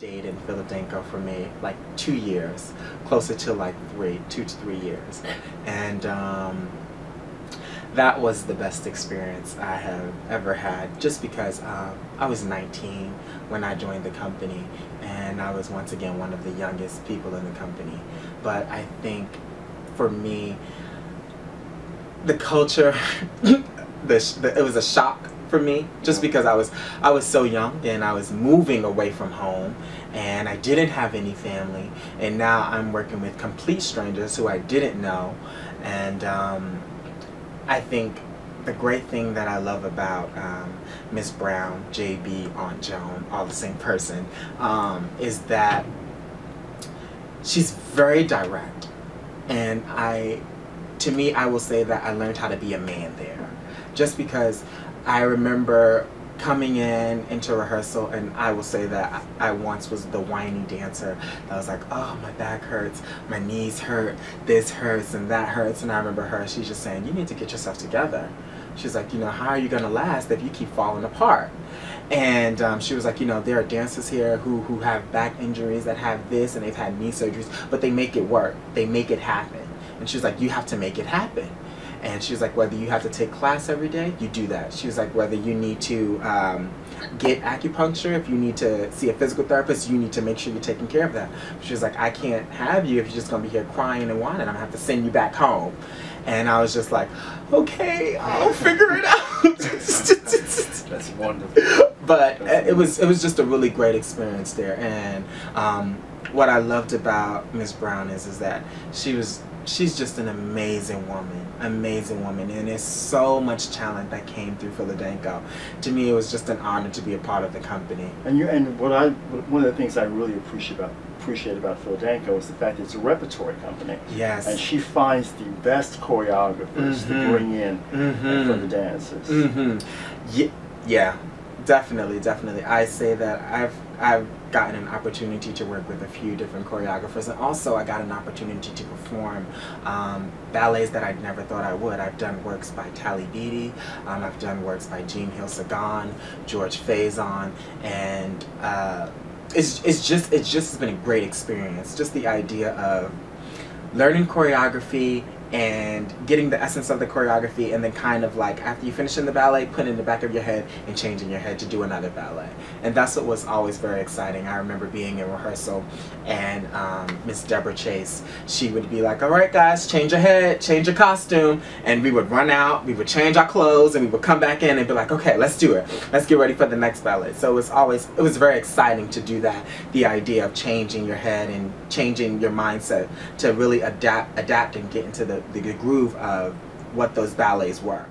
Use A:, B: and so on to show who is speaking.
A: stayed in Philadelphia for me like 2 years, closer to like 2 to 3 years, and that was the best experience I have ever had, just because I was 19 when I joined the company, and I was once again one of the youngest people in the company. But I think for me, the culture, it was a shock for me, just because I was so young and I was moving away from home and I didn't have any family, and now I'm working with complete strangers who I didn't know. And I think the great thing that I love about Miss Brown, JB, Aunt Joan, all the same person, is that she's very direct, and to me, I will say that I learned how to be a man there, just because I remember coming into rehearsal, and I will say that I once was the whiny dancer. I was like, oh, my back hurts, my knees hurt, this hurts and that hurts. And I remember her, she's just saying, you need to get yourself together. She's like, you know, how are you going to last if you keep falling apart? And she was like, you know, there are dancers here who have back injuries, that have this, and they've had knee surgeries, but they make it work. They make it happen. And she's like, you have to make it happen. And she was like, whether you have to take class every day, you do that. She was like, whether you need to get acupuncture, if you need to see a physical therapist, you need to make sure you're taking care of that. She was like, I can't have you if you're just going to be here crying and whining. I'm going to have to send you back home. And I was just like, okay, I'll figure it out.
B: That's wonderful.
A: But it was just a really great experience there. And what I loved about Miss Brown is that she's just an amazing woman, and there's so much talent that came through Philadelphia. To me, it was just an honor to be a part of the company.
B: And one of the things I really appreciate about Philadelphia is the fact that it's a repertory company.
A: Yes.
B: And she finds the best choreographers to bring in for the dances.
A: Yeah, definitely. I say that I've gotten an opportunity to work with a few different choreographers, and also I got an opportunity to perform ballets that I never thought I would. I've done works by Tally Beatty, I've done works by Jean Hill Sagan, George Faison, and it's just been a great experience. Just the idea of learning choreography and getting the essence of the choreography, and then kind of like after you finish in the ballet, put it in the back of your head and changing your head to do another ballet. And that's what was always very exciting. I remember being in rehearsal, and Miss Deborah Chase, she would be like, all right guys, change your head, change your costume, and we would run out, we would change our clothes, and we would come back in and be like, okay, let's do it, let's get ready for the next ballet. So it was very exciting to do that, the idea of changing your head and changing your mindset to really adapt and get into the groove of what those ballets were.